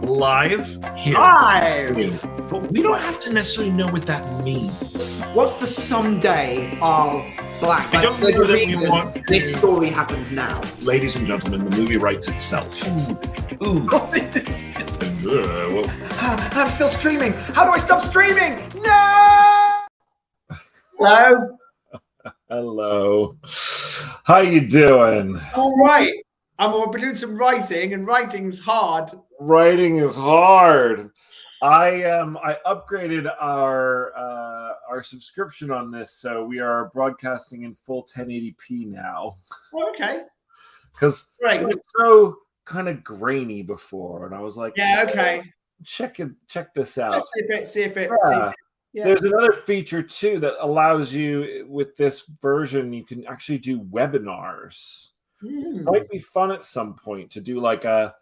Live here. Live! But we don't have to necessarily know what that means. What's the someday of Black? I don't There's know a that we reason want this story happens now. Ladies and gentlemen, the movie writes itself. Ooh. Well, I'm still streaming. How do I stop streaming? No! Hello? hello. How you doing? All right. We'll be doing some writing, and writing's hard. Writing is hard. I upgraded our subscription on this, so we are broadcasting in full 1080p now. Oh, okay. Because Great. it was so kind of grainy before, and I was like, Yeah, okay. check this out. Let's see if it. Yeah. There's another feature too that allows you, with this version, you can actually do webinars. It might be fun at some point to do like a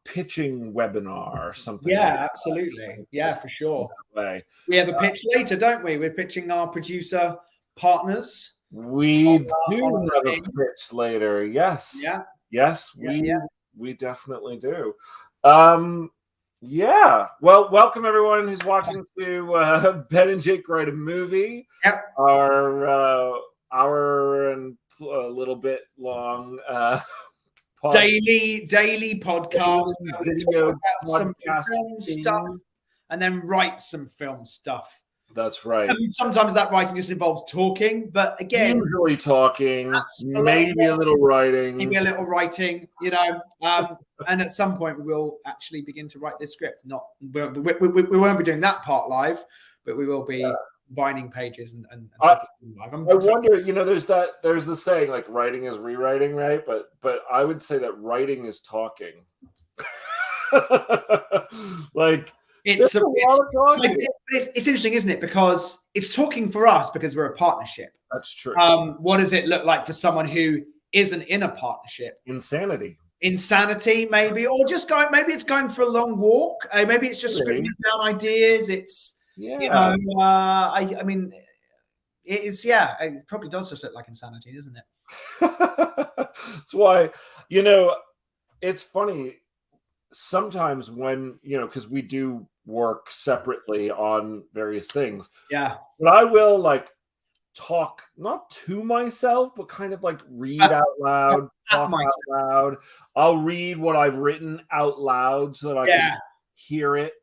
pitching webinar or something. Yeah, like absolutely. Yeah, for sure. way. We have a pitch later, don't we? We're pitching our producer partners. We do on have the a thing. pitch later. Yes. Yeah. Yes, Yeah. we definitely do. Yeah. Well, welcome everyone who's watching to Ben and Jake Write a Movie. Yep. Our hour and a little bit long Daily podcast. video Talk about some podcast film thing. stuff, and then write some film stuff. That's right. I mean, sometimes that writing just involves talking, but again, Usually talking, that's maybe a little writing. maybe a little writing, and at some point we will actually begin to write this script. We won't be doing that part live, but we will be binding pages and talking live. I wonder, there's the saying like writing is rewriting, right? But I would say that writing is talking. Like it's there's a lot of talking. it's interesting, isn't it? Because it's talking for us because we're a partnership. That's true. What does it look like for someone who isn't in a partnership? Insanity, maybe, or just maybe it's going for a long walk. Maybe it's just scripting down ideas. It's, I mean, it is, it probably does just look like insanity, doesn't it? That's why, it's funny sometimes when, because we do work separately on various things. Yeah. But I will like talk not to myself, but kind of like read out loud, talk out loud. I'll read what I've written out loud so that I can hear it,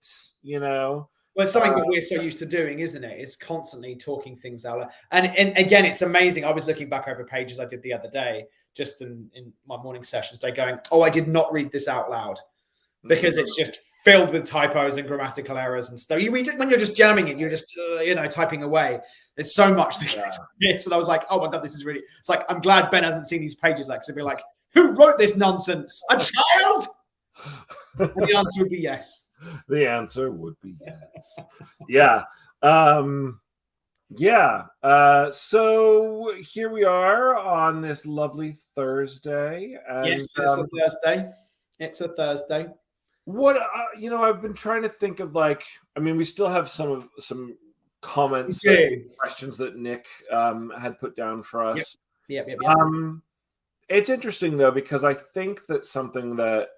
Well, it's something that we're so used to doing, isn't it? It's constantly talking things out loud. And again, it's amazing. I was looking back over pages I did the other day, just in my morning sessions, going, oh, I did not read this out loud because it's just filled with typos and grammatical errors and stuff. When you're just jamming it, you're just, typing away. There's so much that gets missed. And I was like, oh my God, this is really, it's like, I'm glad Ben hasn't seen these pages. Like, so be like, who wrote this nonsense? A child? And the answer would be yes. The answer would be yes. Yeah. So here we are on this lovely Thursday. And, yes, it's a Thursday. It's a Thursday. What I've been trying to think of, we still have some comments, questions that Nick had put down for us. Yep. It's interesting though, because I think that something that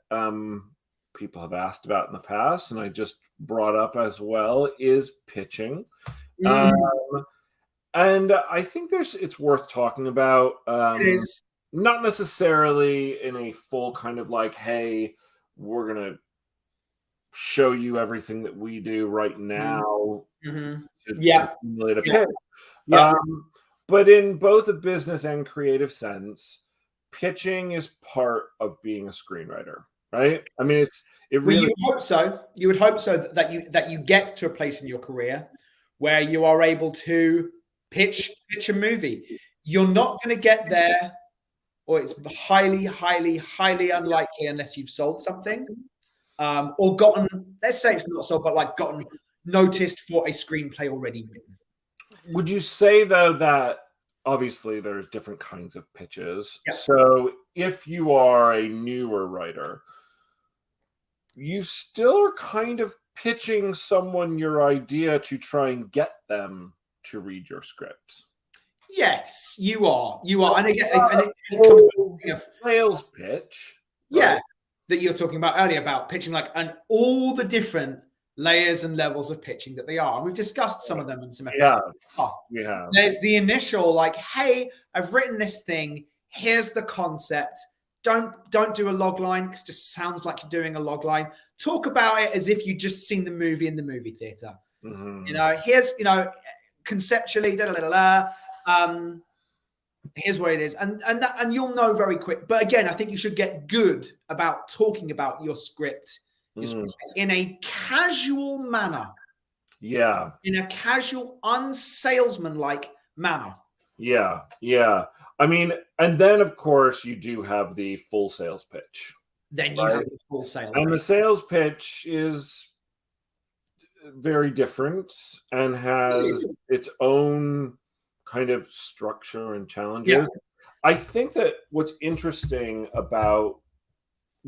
people have asked about in the past, and I just brought up as well, is pitching. And I think it's worth talking about. It is. Not necessarily in a full kind of like, hey, we're gonna show you everything that we do right now. To simulate a pitch. But in both a business and creative sense, pitching is part of being a screenwriter, right? I mean, it really. You would hope so. You would hope so that you get to a place in your career where you are able to pitch a movie. You're not going to get there, or it's highly, highly, highly unlikely unless you've sold something, or gotten. Let's say it's not sold, but gotten noticed for a screenplay already written. Would you say though that obviously there's different kinds of pitches? Yeah. So if you are a newer writer, you still are kind of pitching someone your idea to try and get them to read your script. Yes, you are. And again, it comes to a sales pitch. Yeah. Right? that you're talking about earlier about pitching, like, and all the different layers and levels of pitching that they are. And we've discussed some of them in some episodes. Yeah. There's the initial, like, hey, I've written this thing. Here's the concept. Don't do a log line because it just sounds like you're doing a log line. Talk about it as if you just seen the movie in the movie theater. Here's, conceptually, here's what it is, and you'll know very quick. But again, I think you should get good about talking about your script in a casual manner. Yeah. In a casual, unsalesman-like manner. Yeah. I mean, and then of course you do have the full sales pitch. Then you have the full sales pitch. And the sales pitch is very different and has its own kind of structure and challenges. Yeah. I think that what's interesting about,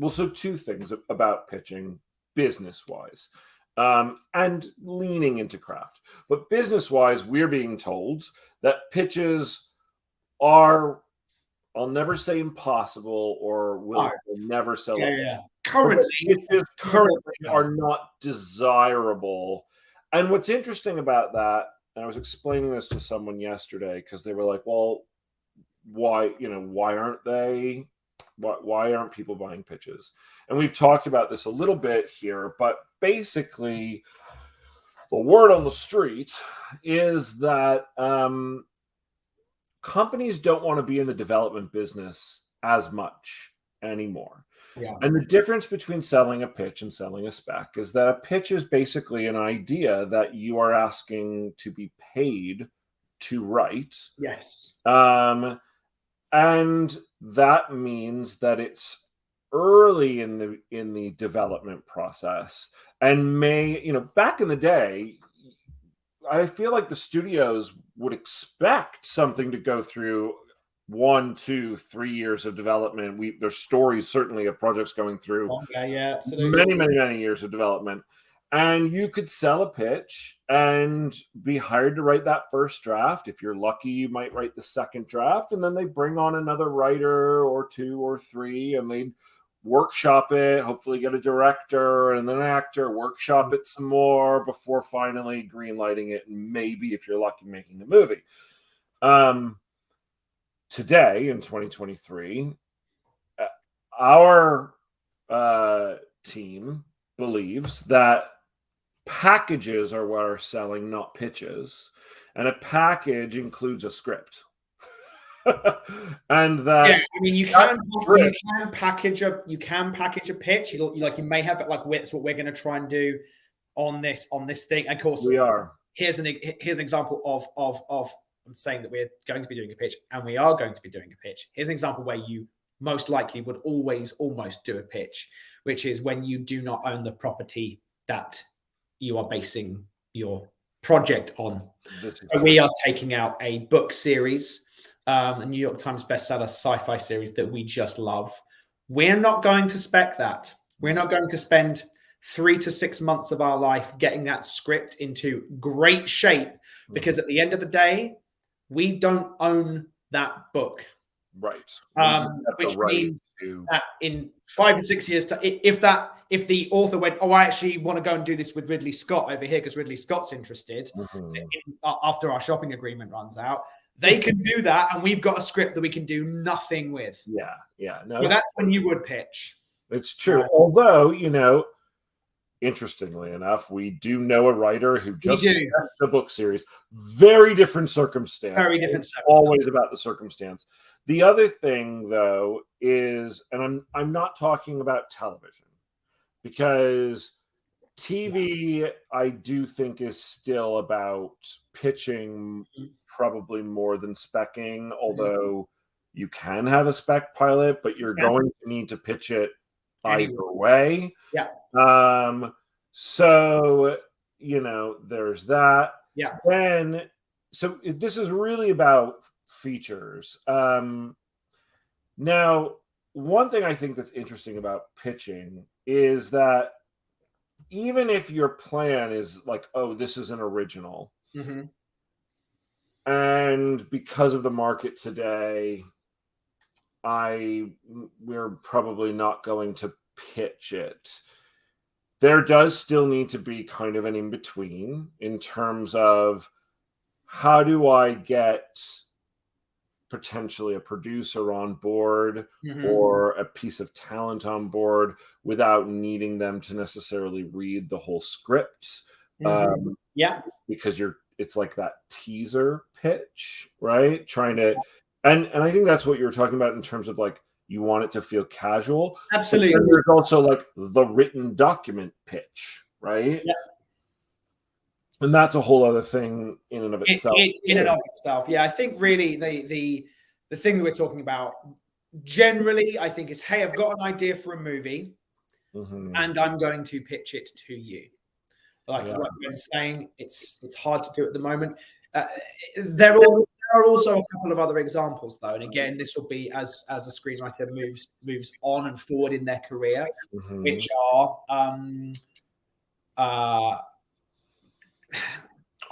so two things about pitching business-wise. And leaning into craft. But business-wise, we're being told that pitches are, I'll never say impossible or will never sell. Currently are not desirable. And what's interesting about that, and I was explaining this to someone yesterday because they were like, well, why aren't they? Why aren't people buying pitches? And we've talked about this a little bit here, but basically the word on the street is that companies don't want to be in the development business as much anymore. Yeah. And the difference between selling a pitch and selling a spec is that a pitch is basically an idea that you are asking to be paid to write. Yes. And that means that it's early in the development process, and back in the day, I feel like the studios would expect something to go through 1, 2, 3 years of development. There's stories certainly of projects going through many years of development. And you could sell a pitch and be hired to write that first draft. If you're lucky, you might write the second draft, and then they bring on another writer or 2 or 3, and they workshop it, hopefully get a director and then an actor, workshop it some more before finally greenlighting it, and maybe, if you're lucky, making a movie. Today, in 2023, our team believes that packages are what are selling, not pitches. And a package includes a script. And that you can package a pitch. You may have it like that's what we're going to try and do on this thing. And of course, we are. Here's an example of I'm saying that we're going to be doing a pitch, and we are going to be doing a pitch. Here's an example where you most likely would always almost do a pitch, which is when you do not own the property that you are basing your project on. So we are taking out a book series, a New York Times bestseller sci-fi series that we just love. We're not going to spec that. We're not going to spend 3 to 6 months of our life getting that script into great shape, because at the end of the day, we don't own that book. Right. Which means that in 5 to 6 years, if the author went, I actually want to go and do this with Ridley Scott over here because Ridley Scott's interested, after our shopping agreement runs out, they can do that, and we've got a script that we can do nothing with. Yeah. No, that's when you would pitch. It's true. Although, interestingly enough, we do know a writer who just finished the book series. Very different circumstance. Always about the circumstance. The other thing, though, is, and I'm not talking about television, because TV, I do think, is still about pitching probably more than speccing, although you can have a spec pilot, but you're going to need to pitch it either way. So, there's that. Then, so this is really about features. Now, one thing I think that's interesting about pitching is that even if your plan is like, this is an original, and because of the market today, we're probably not going to pitch it, there does still need to be kind of an in-between in terms of how do I get potentially a producer on board or a piece of Mm-hmm. talent on board without needing them to necessarily read the whole script. Yeah. Because it's like that teaser pitch, right? Trying to, and I think that's what you were talking about in terms of like, you want it to feel casual. Absolutely. But there's also like the written document pitch, right? Yeah. And that's a whole other thing in and of itself. In and of itself. Yeah. I think really the thing that we're talking about generally, I think, is, hey, I've got an idea for a movie and I'm going to pitch it to you. Like what I'm saying, it's hard to do at the moment. There are also a couple of other examples, though, and again, this will be as a screenwriter moves on and forward in their career, which are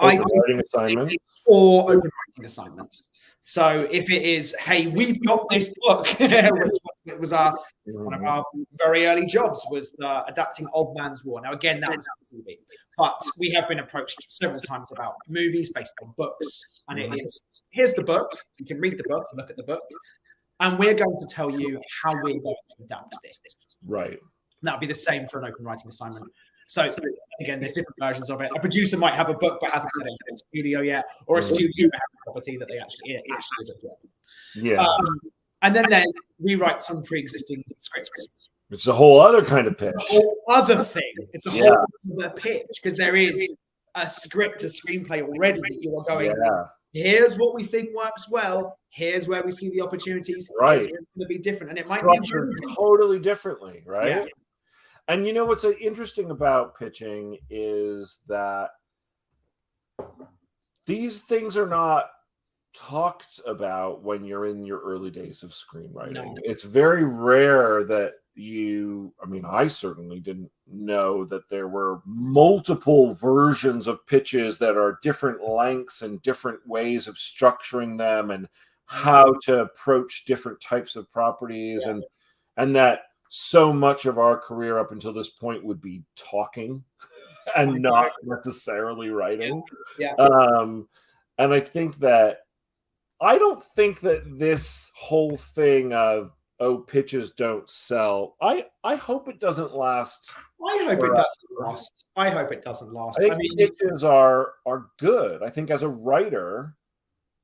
open writing assignments or open writing assignments. So if it is, hey, we've got this book, it was one of our very early jobs was adapting Old Man's War. Now, again, that was TV, but we have been approached several times about movies based on books, and it is, here's the book, you can read the book, look at the book, and we're going to tell you how we're going to adapt this. Right. That would be the same for an open writing assignment. So again, there's different versions of it. A producer might have a book but hasn't said anything to the studio yet, or a studio may have a property that they actually is a job. Yeah. And then rewrite some pre-existing scripts. Which is a whole other kind of pitch. A whole other thing. It's a whole other pitch because there is a script, a screenplay already that you are going, here's what we think works well. Here's where we see the opportunities. Right. It's going to be different. And it might be totally differently, right? Yeah. And you know what's interesting about pitching is that these things are not talked about when you're in your early days of screenwriting. No. It's very rare that I certainly didn't know that there were multiple versions of pitches that are different lengths and different ways of structuring them and how to approach different types of properties and that so much of our career up until this point would be talking and not necessarily writing. Yeah. And I don't think that this whole thing of, pitches don't sell. I hope it doesn't last. I hope it doesn't last. I think pitches are good. I think as a writer,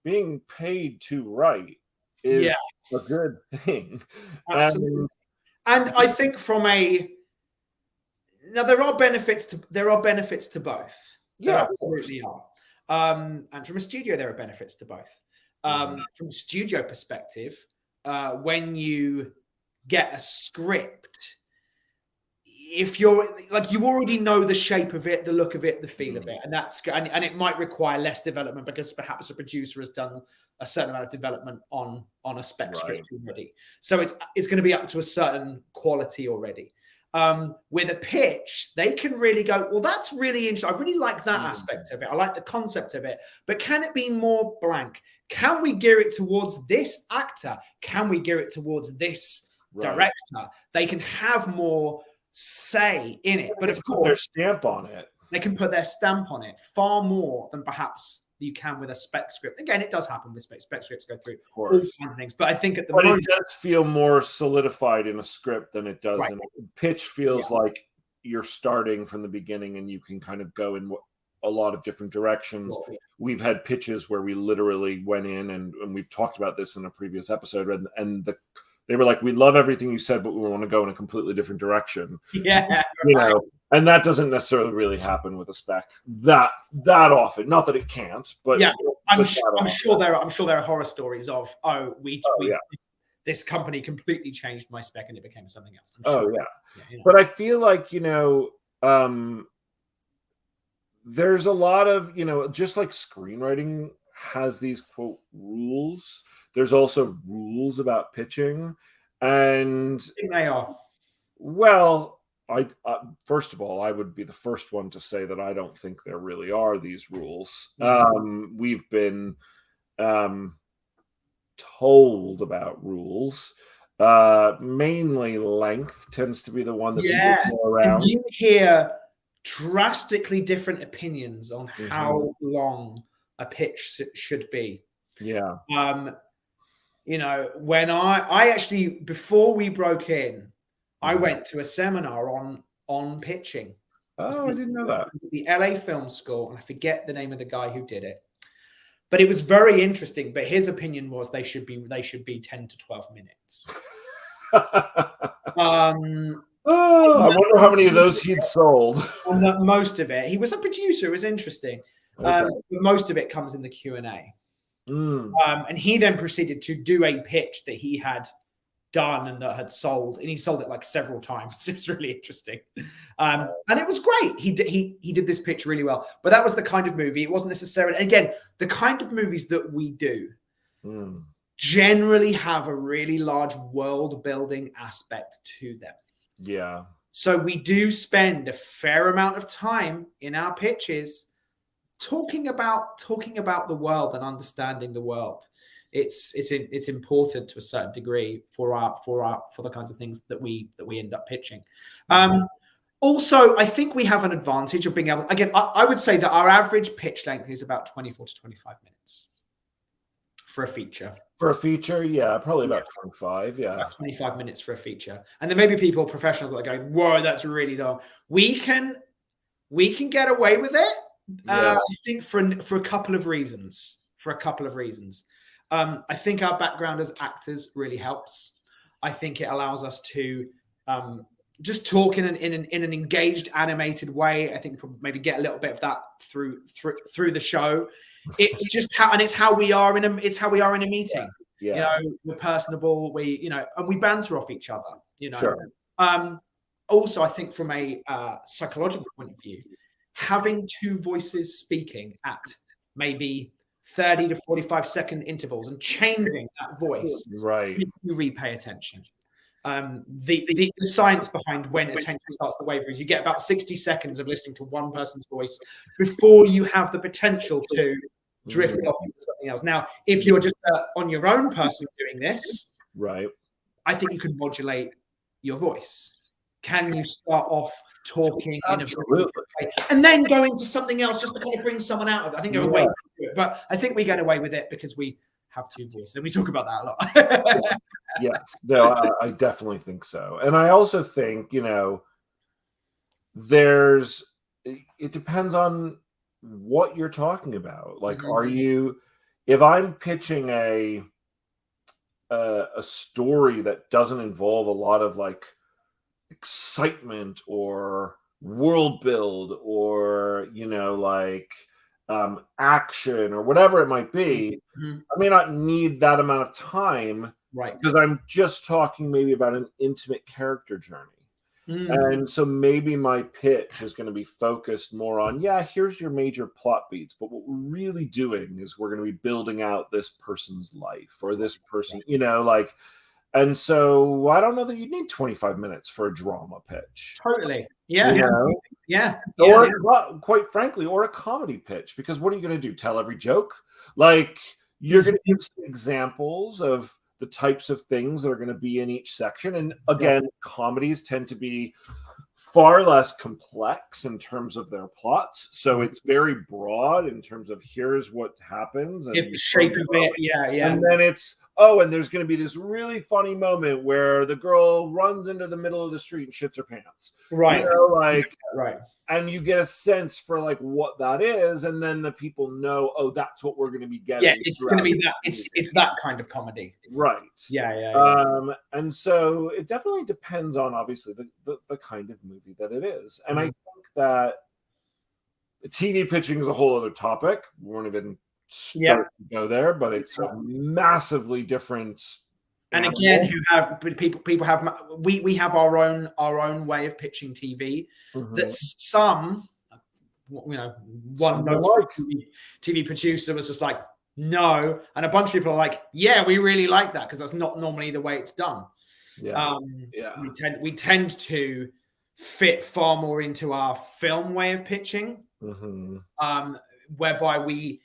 being paid to write is a good thing. Absolutely. And I think there are benefits to both. Yeah, there absolutely are. And from a studio, there are benefits to both. From a studio perspective, when you get a script, if you're like, you already know the shape of it, the look of it, the feel of it, and it might require less development because perhaps a producer has done a certain amount of development on a spec script already. So it's going to be up to a certain quality already. With a pitch, they can really go, well, that's really interesting. I really like that aspect of it. I like the concept of it, but can it be more blank? Can we gear it towards this actor? Can we gear it towards this director? They can have more say in it, but of course, their stamp on it. They can put their stamp on it far more than perhaps you can with a spec script. Again, it does happen with spec scripts go through all kinds of things, but I think at the moment it does feel more solidified in a script than it does in a pitch. Feels like you're starting from the beginning and you can kind of go in a lot of different directions. We've had pitches where we literally went in and we've talked about this in a previous episode, and they were like, we love everything you said, but we want to go in a completely different direction. Yeah. And that doesn't necessarily really happen with a spec that often. Not that it can't, but I'm sure there are horror stories of, this company completely changed my spec and it became something else. But I feel like, there's a lot of, just like screenwriting has these quote rules, there's also rules about pitching. And I think they are. Well, first of all, I would be the first one to say that I don't think there really are these rules. We've been told about rules. Mainly length tends to be the one that people go around. And you hear drastically different opinions on how long a pitch should be. Yeah. You know, when I actually, before we broke in, I went to a seminar on pitching. Oh, I didn't know that. The LA Film School, and I forget the name of the guy who did it. But it was very interesting. But his opinion was they should be 10 to 12 minutes. I wonder how many of those he'd sold. Most of it. He was a producer. It was interesting. Okay. Most of it comes in the Q&A. And he then proceeded to do a pitch that he had done and that had sold, and he sold it like several times. It was really interesting, and it was great. He did this pitch really well. But that was the kind of movie. It wasn't necessarily, and again, the kind of movies that we do generally have a really large world building aspect to them. Yeah. So we do spend a fair amount of time in our pitches talking about the world and understanding the world. It's important to a certain degree for the kinds of things that we end up pitching. Also, I think we have an advantage of being able. Again, I would say that our average pitch length is about 24 to 25 minutes for a feature. For a feature, yeah, probably about 25. Yeah, about 25 minutes for a feature, and there may be professionals that are going, "Whoa, that's really long." We can get away with it. I think for a couple of reasons. I think our background as actors really helps. I think it allows us to just talk in an engaged, animated way. I think maybe get a little bit of that through the show. It's just how we are in a meeting. Yeah. You know, we're personable. And we banter off each other. You know. Sure. Also, I think from a psychological point of view, having two voices speaking at maybe 30 to 45-second intervals and changing that voice, right? You repay attention. The science behind when attention starts to waver is you get about 60 seconds of listening to one person's voice before you have the potential to drift off into something else. Now, if you're just on your own person doing this, right, I think you can modulate your voice. Can you start off talking in a way and then go into something else just to kind of bring someone out of it? I think there are ways to do it, but I think we get away with it because we have two voices, and we talk about that a lot. Yes, no, I definitely think so. And I also think, it depends on what you're talking about. Like, if I'm pitching a story that doesn't involve a lot of like excitement or world build or action or whatever it might be, I may not need that amount of time, right? Because I'm just talking maybe about an intimate character journey. And so maybe my pitch is going to be focused more on, here's your major plot beats, but what we're really doing is we're going to be building out this person's life or this person, and so I don't know that you need 25 minutes for a drama pitch. Totally. Yeah. Or quite frankly, or a comedy pitch, because what are you going to do? Tell every joke? Like, you're going to give some examples of the types of things that are going to be in each section. And again, comedies tend to be far less complex in terms of their plots. So it's very broad in terms of here's what happens. It's the shape of it. Yeah. And then it's, and there's going to be this really funny moment where the girl runs into the middle of the street and shits her pants. Right. Right. And you get a sense for like what that is. And then the people know, that's what we're going to be getting. Yeah, it's going to be that. It's that kind of comedy. Right. Yeah. And so it definitely depends on obviously the kind of movie that it is. And I think that TV pitching is a whole other topic. We won't even start to go there, but it's a massively different. And again, people have we have our own way of pitching TV that some one TV producer was just like no, and a bunch of people are like we really like that because that's not normally the way it's done. We tend to fit far more into our film way of pitching, whereby we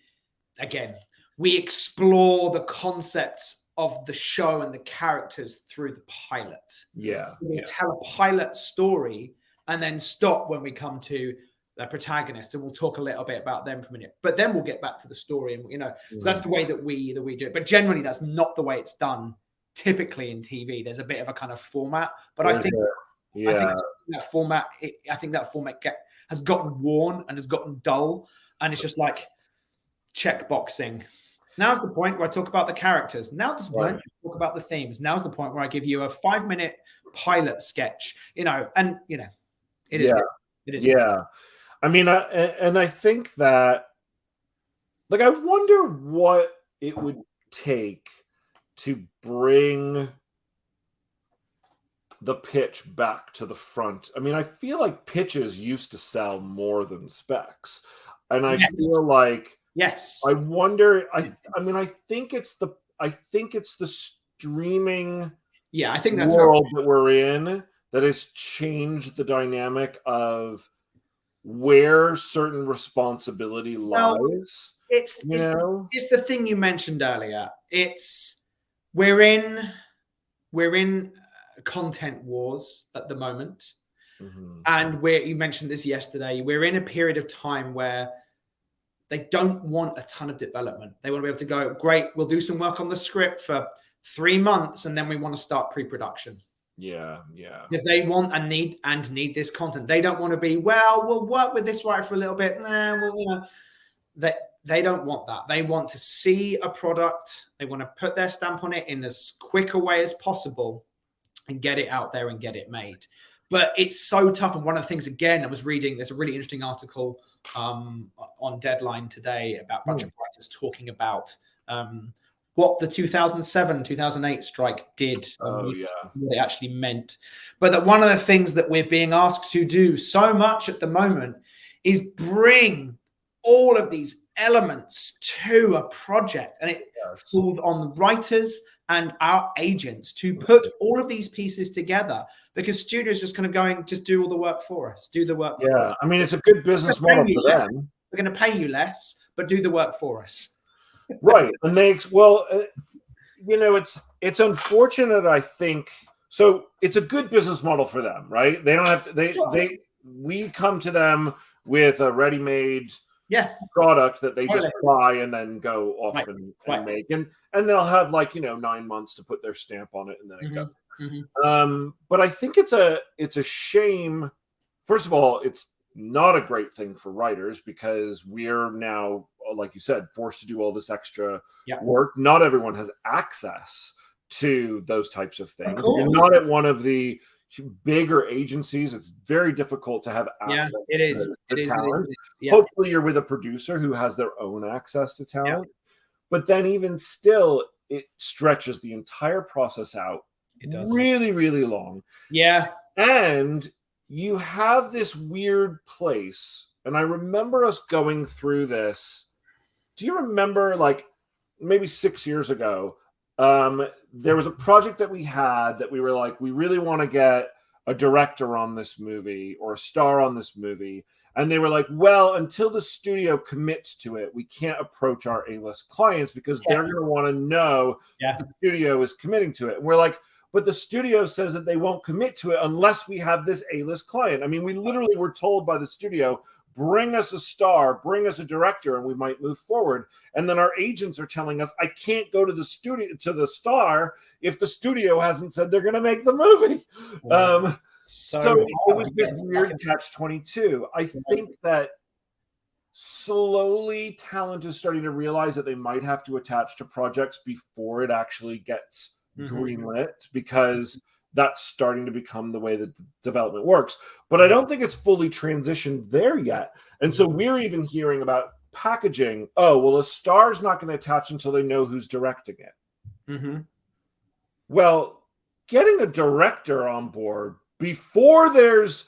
explore the concepts of the show and the characters through the pilot. Yeah. We'll tell a pilot story and then stop when we come to the protagonist, and we'll talk a little bit about them for a minute. But then we'll get back to the story, and so that's the way that we do it. But generally, that's not the way it's done. Typically in TV, there's a bit of a kind of format, but I think that format has gotten worn and has gotten dull, and it's just like checkboxing. Now's the point where I talk about the characters. Now's the point where I talk about the themes. Now's the point where I give you a 5-minute pilot sketch. It is. It is. Yeah. I mean, I think that, like, I wonder what it would take to bring the pitch back to the front. I mean, I feel like pitches used to sell more than specs. And I feel like, I wonder, I think it's the streaming I think that's world that we're in that has changed the dynamic of where certain responsibility lies. It's the thing you mentioned earlier. We're in content wars at the moment. And you mentioned this yesterday, we're in a period of time where they don't want a ton of development. They want to be able to go, great, we'll do some work on the script for 3 months, and then we want to start pre-production. Yeah. Because they want and need this content. They don't want to be, well, we'll work with this writer for a little bit. They don't want that. They want to see a product. They want to put their stamp on it in as quick a way as possible and get it out there and get it made. But it's so tough. And one of the things, again, I was reading, there's a really interesting article on Deadline today about a bunch of writers talking about what the 2007-2008 strike did, what it actually meant. But that one of the things that we're being asked to do so much at the moment is bring all of these elements to a project. And it falls on the writers and our agents to put all of these pieces together, because studios just kind of going, just do all the work for us, do the work for us. I mean, it's a good business model for them. We're going to pay you less, but do the work for us. Right. And it's unfortunate, I think. So it's a good business model for them, right? They don't have to, we come to them with a ready-made product that they just buy and then go off and make. And they'll have 9 months to put their stamp on it, and then it goes. But I think it's a shame. First of all, it's not a great thing for writers, because we're now, like you said, forced to do all this extra work. Not everyone has access to those types of things. If you're not at one of the bigger agencies, it's very difficult to have access to talent. Hopefully you're with a producer who has their own access to talent. But then even still, it stretches the entire process out. It does. Really, really long. And you have this weird place. And I remember us going through this. Do you remember, maybe 6 years ago, there was a project that we had that we were like, we really want to get a director on this movie or a star on this movie. And they were like, well, until the studio commits to it, we can't approach our A-list clients, because they're going to want to know the studio is committing to it. And we're like, but the studio says that they won't commit to it unless we have this A-list client. I mean, we literally were told by the studio, bring us a star, bring us a director, and we might move forward. And then our agents are telling us, I can't go to the studio, to the star, if the studio hasn't said they're going to make the movie. So it was this weird catch-22. I think that slowly talent is starting to realize that they might have to attach to projects before it actually gets greenlit, because that's starting to become the way that development works. But I don't think it's fully transitioned there yet. And so we're even hearing about packaging. Oh, well, a star's not going to attach until they know who's directing it. Well, getting a director on board before there's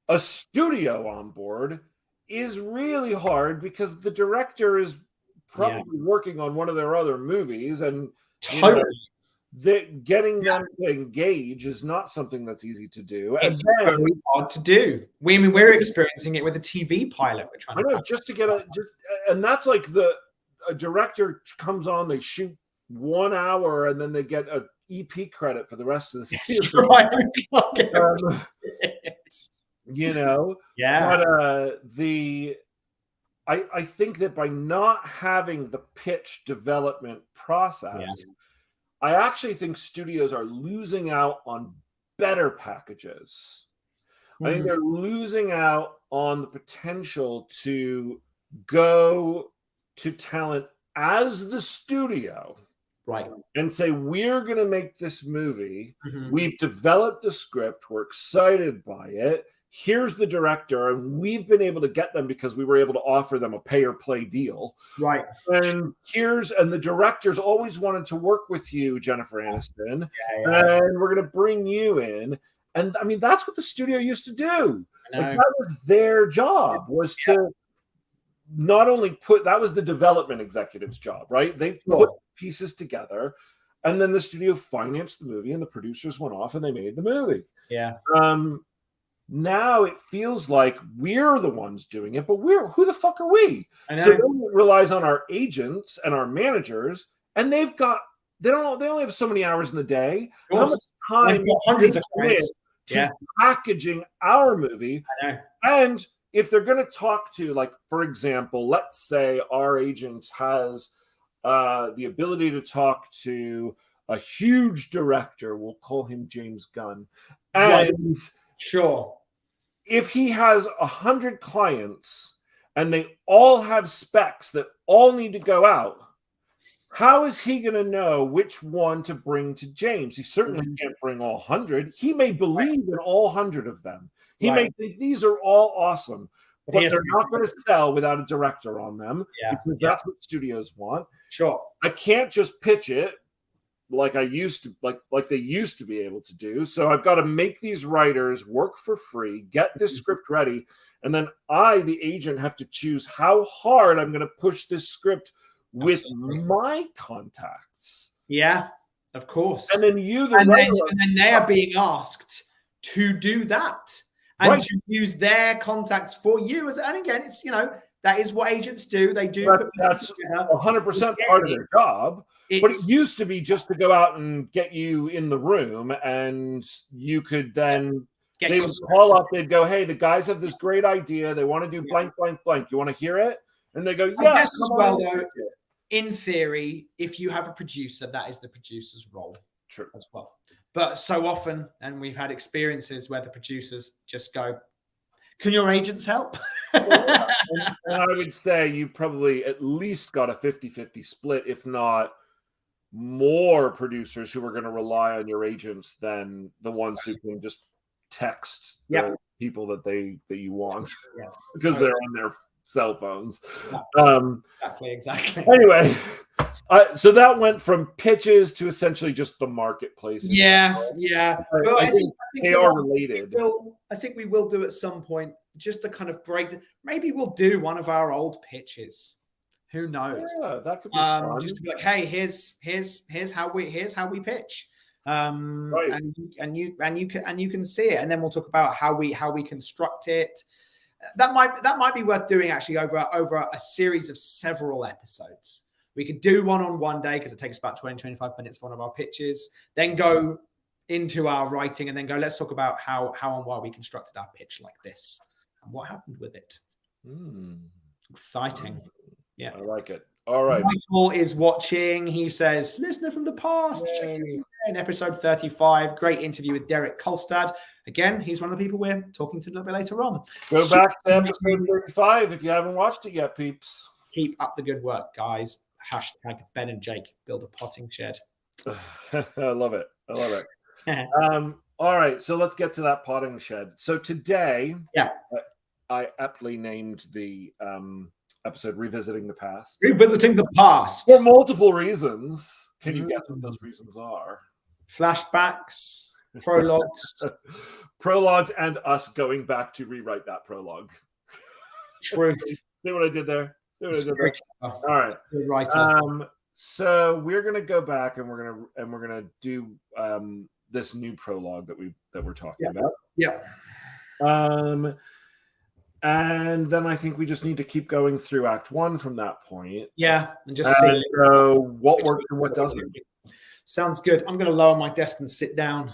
a studio on board is really hard, because the director is probably working on one of their other movies, and getting them to engage is not something that's easy to do. It's very hard to do. We're experiencing it with a TV pilot. We're trying to just to get and that's like a director comes on, they shoot 1 hour and then they get a EP credit for the rest of the series. You know, yeah. But I think that by not having the pitch development process, I actually think studios are losing out on better packages. I think they're losing out on the potential to go to talent as the studio, right, and say, we're going to make this movie. We've developed the script. We're excited by it. Here's the director, and we've been able to get them because we were able to offer them a pay or play deal. Right. And the director's always wanted to work with you, Jennifer Aniston, and we're going to bring you in. And I mean, that's what the studio used to do. Like, that was their job, was to not only that was the development executive's job, right? They put pieces together, and then the studio financed the movie, and the producers went off and they made the movie. Yeah. Now it feels like we're the ones doing it, but who the fuck are we? So it relies on our agents and our managers, and they only have so many hours in the day. How much time hundreds of clients to packaging our movie? And if they're going to talk to, like, for example, let's say our agent has the ability to talk to a huge director, we'll call him James Gunn, and if he has 100 clients and they all have specs that all need to go out, how is he going to know which one to bring to James? He certainly can't bring all 100. He may believe in all 100 of them. He may think these are all awesome, but they're not going to sell without a director on them, because that's what studios want. I can't just pitch it like I used to, like they used to be able to do. So I've got to make these writers work for free, get this script ready, and then I, the agent, have to choose how hard I'm going to push this script with my contacts. Yeah, of course. And then you, and then they are being asked to do that and to use their contacts for you. And again, it's, that is what agents do. They do. That's 100% part of their job. But it used to be just to go out and get you in the room, and you could then, they would call up, they'd go, hey, the guys have this great idea. They want to do blank, blank, blank. You want to hear it? And they go, yeah. I guess as well, though, in theory, if you have a producer, that is the producer's role. True. As well. But so often, and we've had experiences where the producers just go, can your agents help? And I would say you probably at least got a 50-50 split, if not more producers who are going to rely on your agents than the ones who can just text the people that you want because they're on their cell phones. Exactly. Anyway, so that went from pitches to essentially just the marketplace. Yeah. But I think they are related. I think we will do at some point just to kind of break. Maybe we'll do one of our old pitches. Who knows? Yeah, that could be fun. Just to be like, hey, here's how we pitch. And you can see it, and then we'll talk about how we construct it. That might be worth doing actually over a series of several episodes. We could do one on one day because it takes about 20-25 minutes for one of our pitches, then go into our writing, and then go, let's talk about how and why we constructed our pitch like this and what happened with it. Exciting. Yeah, I like it. All right. Michael is watching. He says, listener from the past, in episode 35. Great interview with Derek Kolstad. Again, he's one of the people we're talking to a little bit later on. Go back to episode 35 if you haven't watched it yet, peeps. Keep up the good work, guys. Hashtag Ben and Jake build a potting shed. I love it. All right, so let's get to that potting shed. So today, I aptly named the episode Revisiting the Past. Revisiting the Past. For multiple reasons. Can you guess what those reasons are? Flashbacks, prologues. Prologues and us going back to rewrite that prologue. Truth. See what I did there? All right. Good writer. So we're gonna go back and we're gonna do this new prologue that we're talking about. Yeah. And then I think we just need to keep going through Act 1 from that point. Yeah, and just see what works and what doesn't. Sounds good. I'm going to lower my desk and sit down.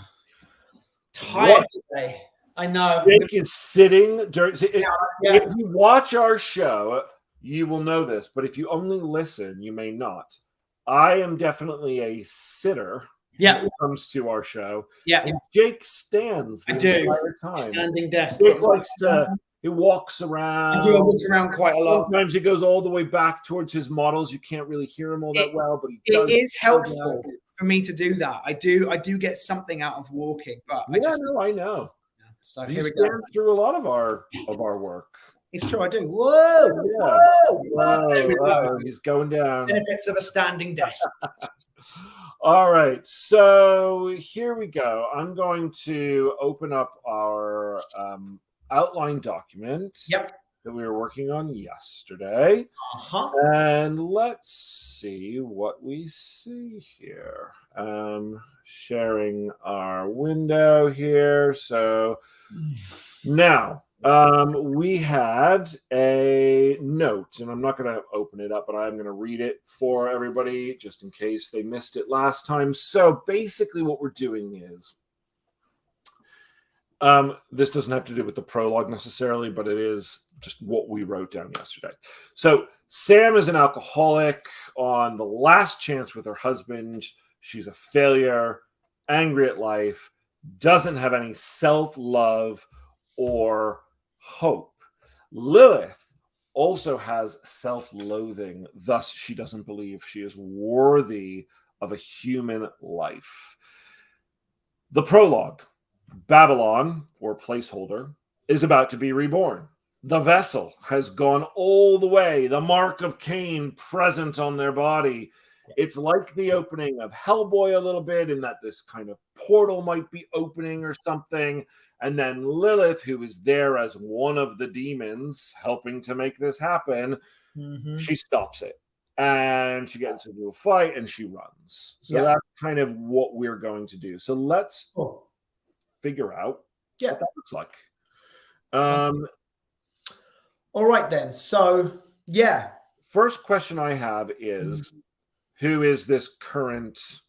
Tired today. I know. Jake is sitting during. If you watch our show, you will know this, but if you only listen, you may not. I am definitely a sitter. When it comes to our show. Yeah. And Jake stands the entire time. Standing desk. Jake likes to. He walks around. I do walk around quite a lot. Sometimes he goes all the way back towards his models. You can't really hear him all that well, but he does. It is helpful for me to do that. I do get something out of walking, but I know. So you stand through a lot of our work. It's true, I do. Whoa, yeah. Whoa. He's going down. Benefits of a standing desk. All right, so here we go. I'm going to open up our outline document that we were working on yesterday. And let's see what we see here. Sharing our window here. So now we had a note, and I'm not going to open it up, but I'm going to read it for everybody just in case they missed it last time. So basically what we're doing is, this doesn't have to do with the prologue necessarily, but it is just what we wrote down yesterday. So Sam is an alcoholic on the last chance with her husband. She's a failure, angry at life, doesn't have any self-love or hope. Lilith also has self-loathing, thus she doesn't believe she is worthy of a human life. The prologue. Babylon, or placeholder, is about to be reborn. The vessel has gone all the way, the mark of Cain present on their body. It's like the opening of Hellboy a little bit, in that this kind of portal might be opening or something. And then Lilith, who is there as one of the demons helping to make this happen, she stops it. And she gets into a fight and she runs. So that's kind of what we're going to do. So let's figure out what that looks like. All right, then. So, first question I have is, who is this current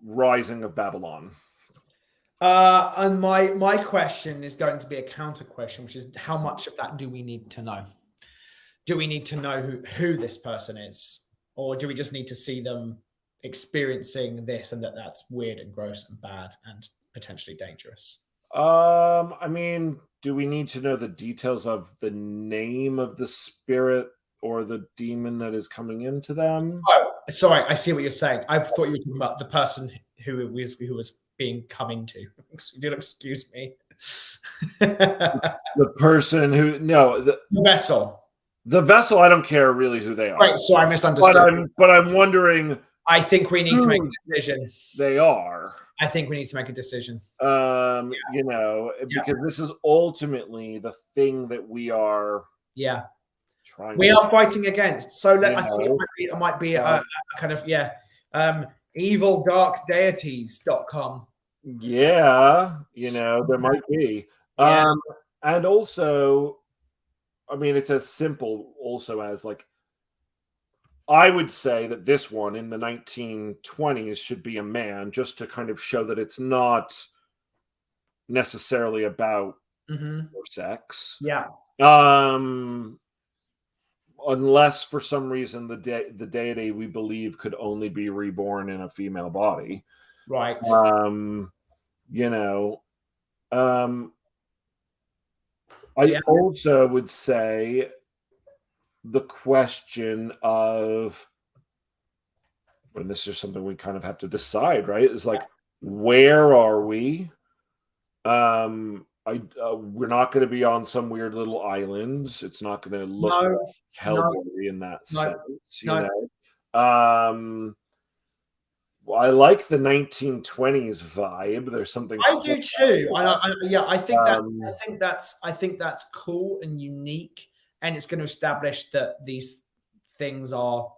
rising of Babylon? And my question is going to be a counter question, which is, how much of that do we need to know? Do we need to know who this person is? Or do we just need to see them experiencing this and that's weird and gross and bad and potentially dangerous? I mean, do we need to know the details of the name of the spirit or the demon that is coming into them? Oh, sorry, I see what you're saying. I thought you were talking about the person who was being come into. If you'll excuse me. The person who the vessel. The vessel, I don't care really who they are. Right, so I misunderstood. But I'm wondering. I think we need to make a decision. They are. I think we need to make a decision. Because this is ultimately the thing that we are. Trying. We are fighting against. So I think it might be a kind of evildarkdeities.com. Yeah, there might be. And also, I mean, it's as simple also as I would say that this one in the 1920s should be a man, just to kind of show that it's not necessarily about sex. Unless for some reason the deity we believe could only be reborn in a female body. Right. I also would say the question of, and this is something we kind of have to decide, right? Is where are we? We're not going to be on some weird little island. It's not going to look like Hellboy in that sense. I like the 1920s vibe. There's something I do too. I think that's cool and unique, and it's going to establish that these things are,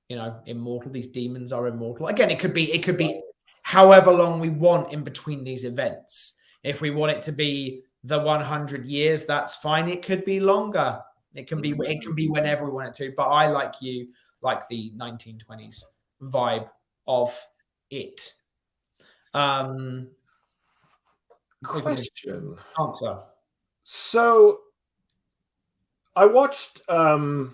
immortal. These demons are immortal. Again, it could be however long we want in between these events. If we want it to be the 100 years, that's fine. It could be longer. It can be whenever we want it to. But I, like you, like the 1920s vibe of it. Question. Answer. So I watched I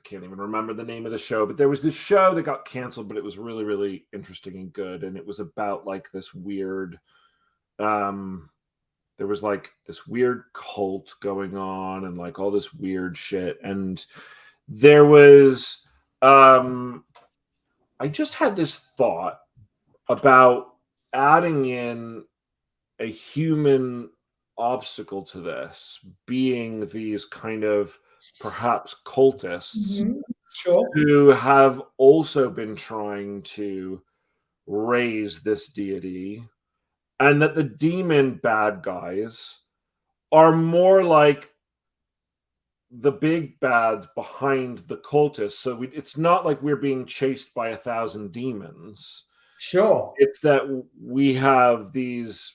can't even remember the name of the show, but there was this show that got canceled, but it was really, really interesting and good. And it was about like this weird there was like this weird cult going on and like all this weird shit. And there was I just had this thought about adding in a human obstacle to this, being these kind of perhaps cultists who have also been trying to raise this deity, and that the demon bad guys are more like the big bads behind the cultists. So it's not like we're being chased by 1,000 demons. Sure. It's that we have these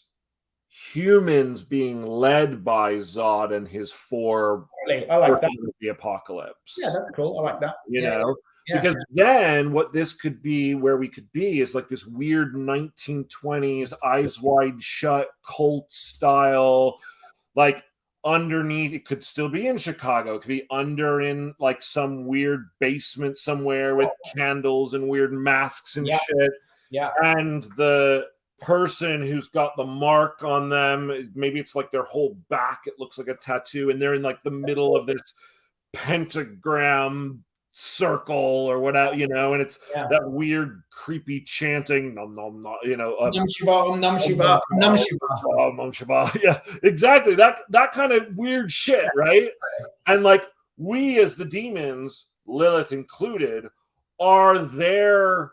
humans being led by Zod and his 4 I like that. The apocalypse. Yeah, that's cool. I like that. You know? Yeah. Because then what this could be, where we could be, is like this weird 1920s eyes wide shut cult style, like underneath. It could still be in Chicago. It could be under in like some weird basement somewhere with candles and weird masks and shit. Yeah. And the person who's got the mark on them, maybe it's like their whole back, it looks like a tattoo, and they're in like the middle of this pentagram circle or whatever, you know, and it's that weird creepy chanting, nom nom nom, you know, Nam Shiva, Nam Shiva, Nam Shiva, Nam Shiva. Yeah, exactly, that kind of weird shit, right? And like we as the demons, Lilith included, are their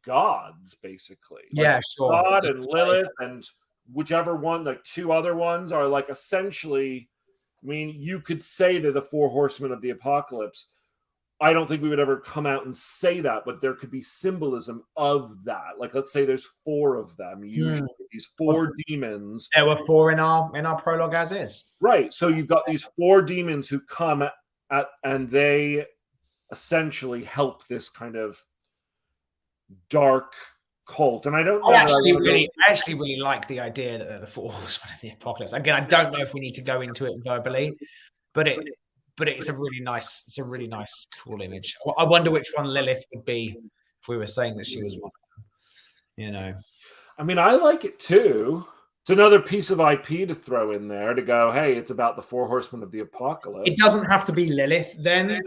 gods, basically. Yeah, like sure. God and Lilith and whichever one, like 2 other ones are like essentially, I mean, you could say they're the 4 horsemen of the apocalypse. I don't think we would ever come out and say that, but there could be symbolism of that. Like, let's say there's 4 of them. Usually, these 4 demons. There were 4 in our prologue, as is. Right. So you've got these 4 demons who come at and they essentially help this kind of dark cult. And I don't know. I actually really like the idea that they're the 4 horsemen of the apocalypse. Again, I don't know if we need to go into it verbally, but it's a really nice, cool image. I wonder which one Lilith would be if we were saying that she was one of them. You know, I mean, I like it too. It's another piece of IP to throw in there to go, hey, it's about the 4 horsemen of the apocalypse. It doesn't have to be Lilith then,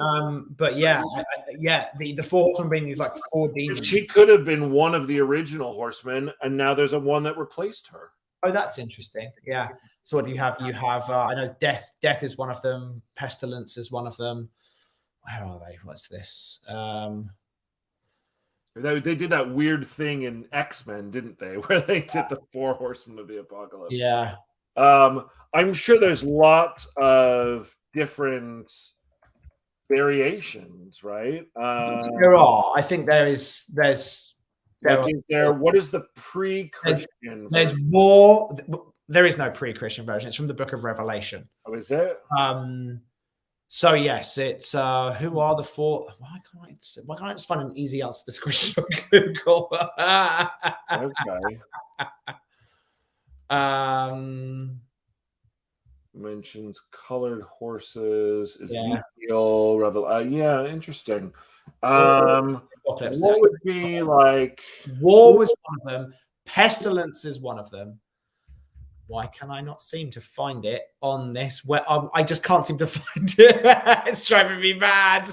but the 4 horsemen being these like 4 demons. She could have been one of the original horsemen, and now there's one that replaced her. Oh, that's interesting. Yeah. So what do you have? You have, I know Death is one of them. Pestilence is one of them. Where are they? What's this? They did that weird thing in X-Men, didn't they? Where they did the 4 horsemen of the apocalypse. Yeah. I'm sure there's lots of different variations, right? There are. I think there's what is the pre-Christian? There's more. There is no pre-Christian version. It's from the Book of Revelation. Oh, is it? So yes, it's who are the 4? Why can't I just find an easy answer to this question on Google? Okay. Mentions colored horses, Ezekiel, yeah, interesting. What would be like? War was one of them. Pestilence is one of them. Why can I not seem to find it on this? Where I just can't seem to find it. It's driving me mad.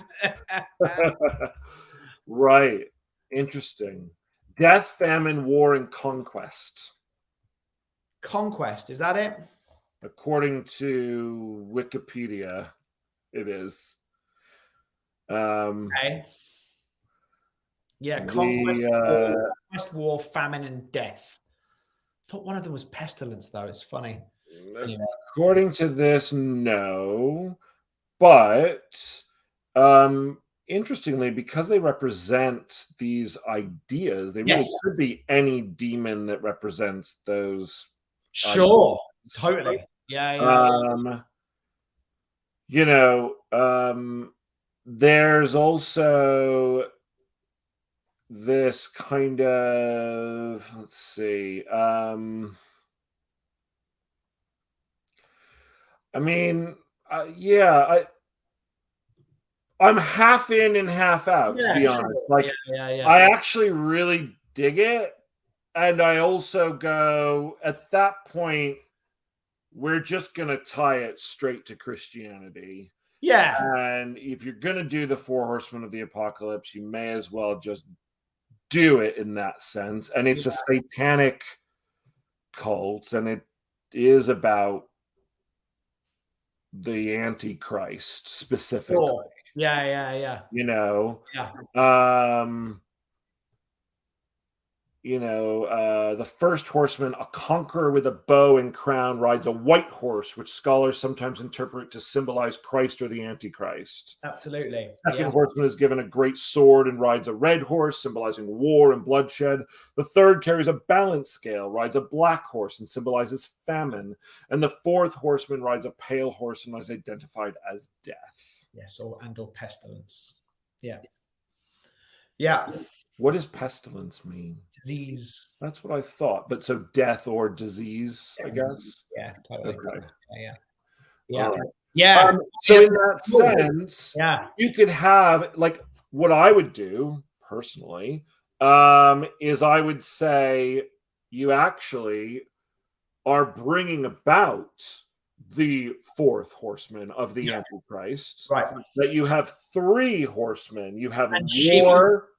Right. Interesting. Death, famine, war, and conquest. Conquest, is that it? According to Wikipedia, it is. Okay. Yeah, conquest, war, famine, and death. I thought one of them was pestilence, though. It's funny. Anyway. According to this, no. But interestingly, because they represent these ideas, they really could be any demon that represents those. Sure, totally. You know, there's also this kind of, let's see, I mean, I'm half in and half out, to be honest. Like, I actually really dig it. And I also go, at that point, we're just going to tie it straight to Christianity. Yeah. And if you're going to do the 4 horsemen of the apocalypse, you may as well just do it in that sense. And it's a satanic cult, and it is about the Antichrist specifically. Cool. Yeah. You know? The first horseman, a conqueror with a bow and crown, rides a white horse, which scholars sometimes interpret to symbolize Christ or the Antichrist. Absolutely. Second horseman is given a great sword and rides a red horse, symbolizing war and bloodshed. The third carries a balance scale, rides a black horse, and symbolizes famine. And the fourth horseman rides a pale horse and is identified as death. Yes, or pestilence. Yeah. What does pestilence mean? Disease. That's what I thought. But so death or disease, I guess? Yeah, totally. Okay. Yeah. So in that sense, you could have, like, what I would do personally is I would say you actually are bringing about the 4th horseman of the Antichrist. Right. That you have 3 horsemen. You have war.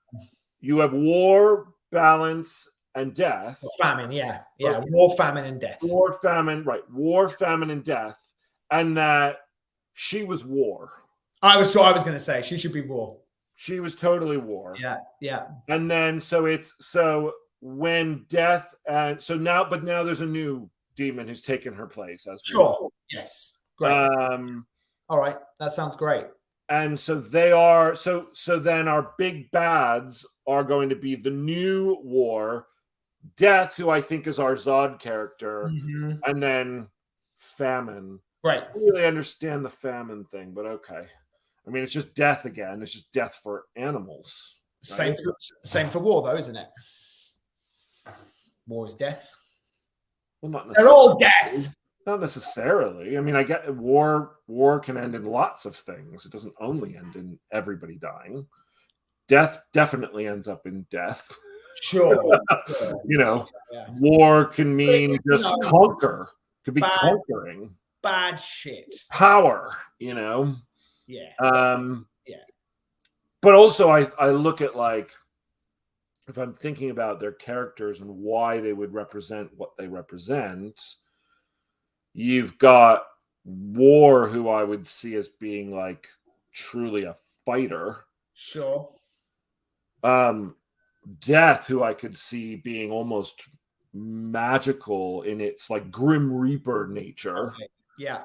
You have war, balance, and death. Famine, war, famine, and death. War, famine, right. War, famine, and death. And that she was war. I was going to say she should be war. She was totally war. Yeah. And then so when death, and so now there's a new demon who's taken her place as well. Yes. Great. All right. That sounds great. And so they are, so then our big bads are going to be the new war, Death, who I think is our Zod character, and then Famine. Right. I don't really understand the famine thing, but okay. I mean, it's just death again. It's just death for animals. Right? Same for war, though, isn't it? War is death. Well, not necessarily. They're all death. Not necessarily. I mean, I get war. War can end in lots of things. It doesn't only end in everybody dying. Death definitely ends up in death. Sure. War can mean just conquer. Could be conquering. Bad shit. Power, Yeah. But also I look at, like, if I'm thinking about their characters and why they would represent what they represent, you've got War, who I would see as being, like, truly a fighter. Sure. Death, who I could see being almost magical in its, like, Grim Reaper nature. Okay. Yeah.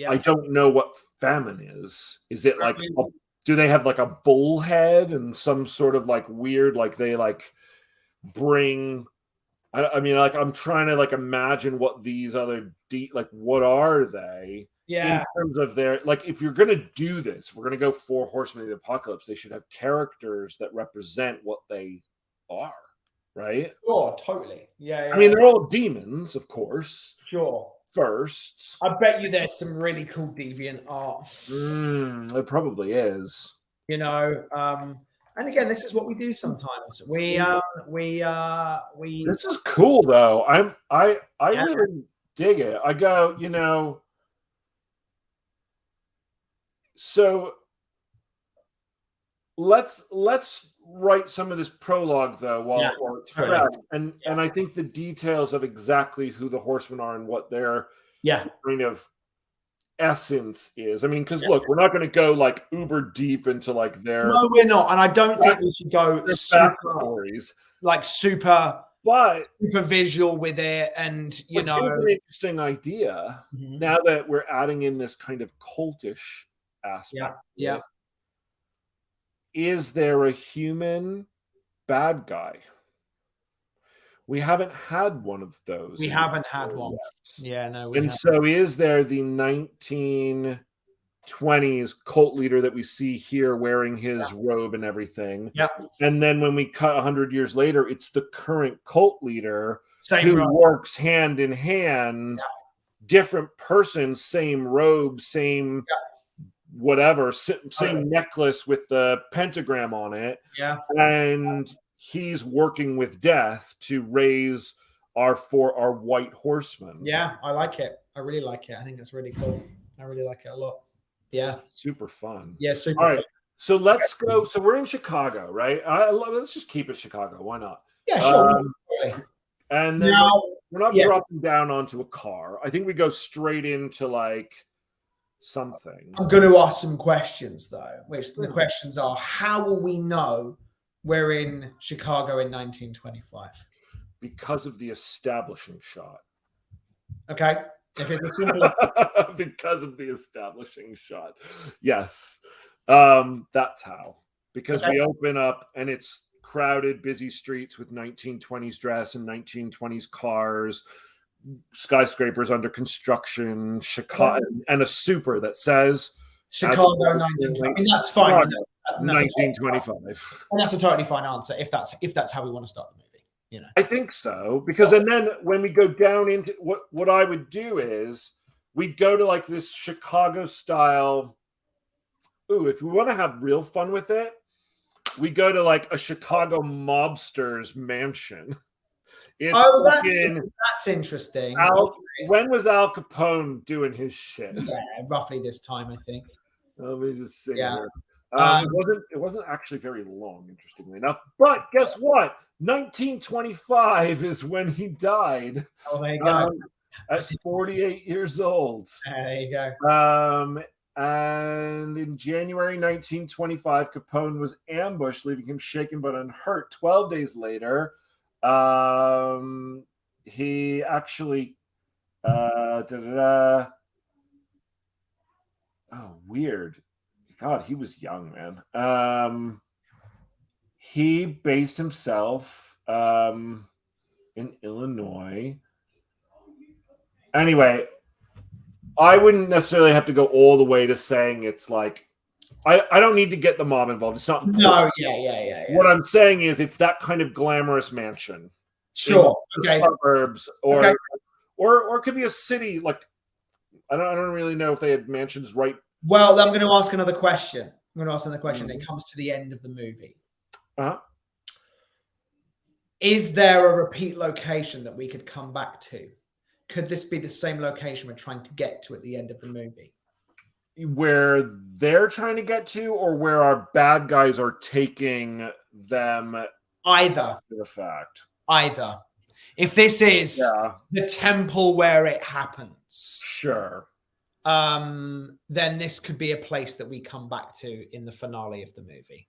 I don't know what Famine is. Is it like, do they have like a bull head and some sort of like weird, like they like bring, I mean, like I'm trying to like imagine what these other, like what are they? Yeah. In terms of their, like, if you're going to do this, if we're going to go 4 horsemen of the apocalypse, they should have characters that represent what they are, right? Oh, totally. Yeah. I mean, they're all demons, of course. Sure. First, I bet you there's some really cool deviant art. There probably is. And again, this is what we do sometimes. We This is cool though. I really dig it. I go, so let's write some of this prologue though while it's fresh. And I think the details of exactly who the horsemen are and what their kind of essence is. I mean, because look, we're not going to go like uber deep into like their. No, we're not, and I don't think we should go super visual with it. And an interesting idea. Now that we're adding in this kind of cultish aspect. Yeah. is there a human bad guy? We haven't had one of those. We haven't had one. Yeah, no. And so is there the 1920s cult leader that we see here wearing his robe and everything? Yeah. And then when we cut 100 years later, it's the current cult leader who robe. works hand in hand, different person, same robe, same whatever, same necklace with the pentagram on it. Yeah. And he's working with death to raise our white horsemen. Yeah, I like it. I really like it. I think it's really cool. I really like it a lot. Yeah. Super fun. Yeah, super All right. fun. So let's go. So we're in Chicago, right? Let's just keep it Chicago. Why not? Yeah, sure. And then we're not dropping down onto a car. I think we go straight into like something. I'm going to ask some questions though, which the questions are: how will we know we're in Chicago in 1925? Because of the establishing shot. Okay. If it's as simple as because of the establishing shot. Yes. That's how. Because we open up and it's crowded, busy streets with 1920s dress and 1920s cars, skyscrapers under construction, Chicago, and a super that says Chicago 1920. I mean, that's fine. That's 1925. And that's a totally fine answer if that's how we want to start the movie. You know, I think so, because and then when we go down into what I would do is we'd go to like this Chicago style. Ooh, if we want to have real fun with it, we go to like a Chicago mobster's mansion. That's interesting. When was Al Capone doing his shit? Yeah, roughly this time, I think. Let me just see here. It wasn't actually very long, interestingly enough. But guess what? 1925 is when he died. Oh, there you go. At 48 years old. There you go. And in January 1925, Capone was ambushed, leaving him shaken but unhurt. 12 days later, he actually oh, weird. God, he was young, man. He based himself in Illinois. Anyway, I wouldn't necessarily have to go all the way to saying it's like I don't need to get the mob involved. It's not important. No, yeah. What I'm saying is it's that kind of glamorous mansion. Sure. Okay. Suburbs or it could be a city. Like I don't really know if they had mansions right. Well, I'm going to ask another question. It comes to the end of the movie. Is there a repeat location that we could come back to? Could this be the same location we're trying to get to at the end of the movie? Where they're trying to get to, or where our bad guys are taking them? Either. To the fact. Either. If this is the temple where it happens. Sure. Then this could be a place that we come back to in the finale of the movie.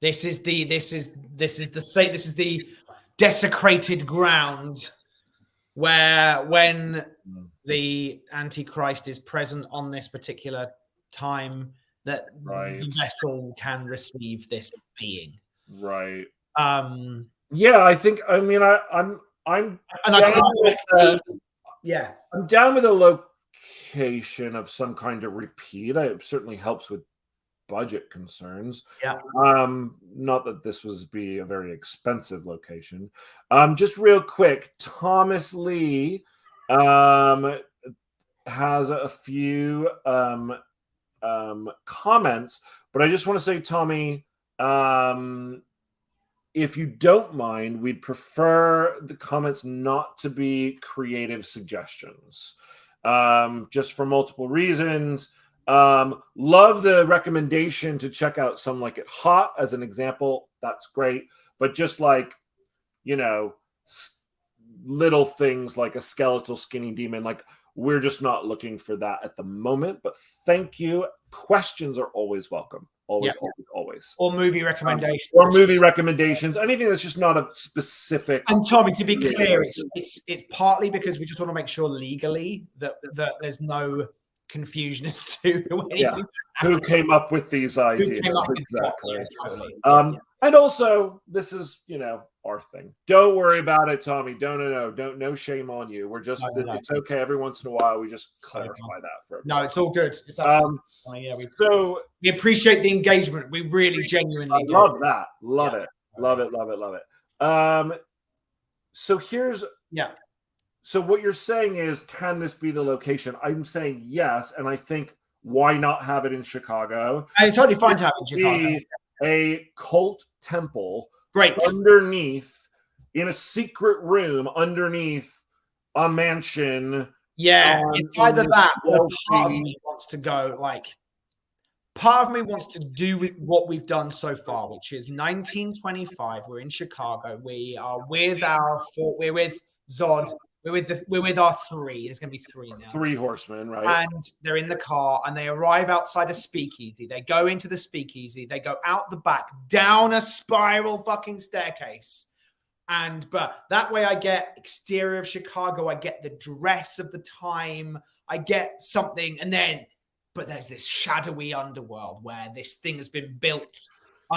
This is the desecrated ground where when the Antichrist is present on this particular time, that the vessel can receive this being. Right. Yeah, I think. I mean, I'm down with a location of some kind of repeat. It certainly helps with budget concerns. Yeah. Not that this would be a very expensive location. Just real quick, Thomas Lee has a few comments, but I just want to say, Tommy, if you don't mind, we'd prefer the comments not to be creative suggestions, just for multiple reasons. Love the recommendation to check out Some Like It Hot as an example. That's great. But just like, little things like a skeletal skinny demon, like we're just not looking for that at the moment. But thank you. Questions are always welcome. Always. Or movie recommendations. Anything that's just not a specific. And Tommy, to be clear, it's partly because we just want to make sure legally that there's no confusion as to who came up with these ideas. Exactly. And also, this is, our thing. Don't worry about it, Tommy. No shame on you. We're just, it's okay. Every once in a while, we just clarify that for everybody. No, it's all good. It's absolutely we appreciate the engagement. We really genuinely love that. Love it. So here's So what you're saying is, can this be the location? I'm saying yes, and I think why not have it in Chicago? I totally fine to have it in Chicago. A cult temple, great, underneath, in a secret room underneath a mansion. Yeah, it's either that or part of me wants to go part of me wants to do with what we've done so far, which is 1925. We're in Chicago. We are with we're with Zod. We're with our three. There's going to be three now. 3 horsemen, right? And they're in the car, and they arrive outside a speakeasy. They go into the speakeasy. They go out the back, down a spiral fucking staircase. But that way I get exterior of Chicago. I get the dress of the time. I get something. But there's this shadowy underworld where this thing has been built.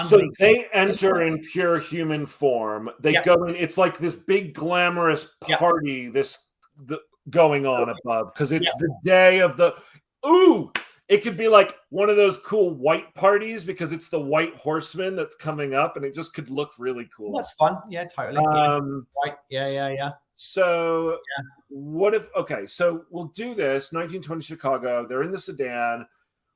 So they enter in pure human form. They go in. It's like this big glamorous party. Going on above because it's the day of the. Ooh, it could be like one of those cool white parties because it's the white horseman that's coming up, and it just could look really cool. That's fun. Yeah, totally. White. Yeah. So what if? Okay, so we'll do this. 1920 Chicago. They're in the sedan.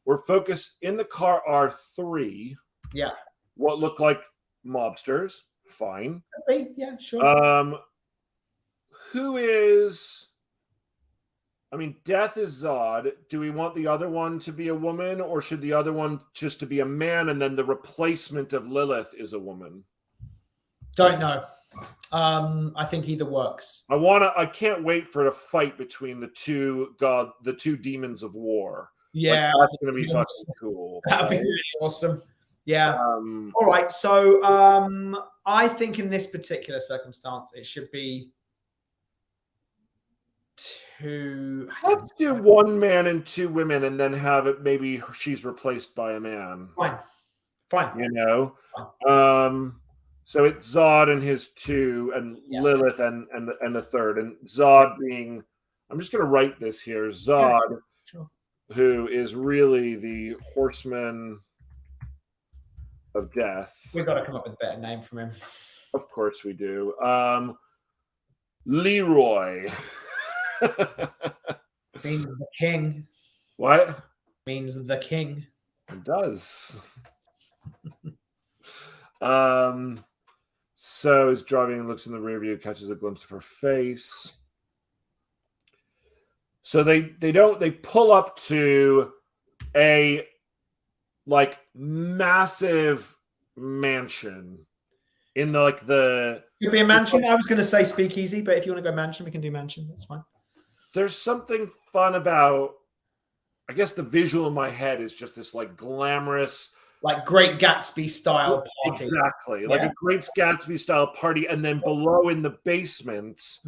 We're focused in the car. Are 3. Yeah. What look like mobsters. Fine. Yeah, sure. Who is... I mean, Death is Zod. Do we want the other one to be a woman, or should the other one just to be a man, and then the replacement of Lilith is a woman? Don't know. I think either works. I can't wait for a fight between the two demons of war. Yeah. That's going to be fucking cool. That'd be really awesome. Yeah. All right. So I think in this particular circumstance, it should be 2. Let's do 1 man and 2 women, and then have it maybe she's replaced by a man. Fine. Fine. So it's Zod and his 2, and Lilith and the 3rd, and Zod being. I'm just going to write this here. Zod, who is really the horseman of death. We've got to come up with a better name from him. Of course we do. Leroy. Means the king. What? Means the king. It does. So he's driving and looks in the rear view, catches a glimpse of her face. So they pull up to a massive mansion in the could be a mansion. I was going to say speakeasy, but if you want to go mansion, we can do mansion. That's fine. There's something fun about, I guess the visual in my head is just this glamorous, Great Gatsby style party. Exactly. A Great Gatsby style party. And then below in the basement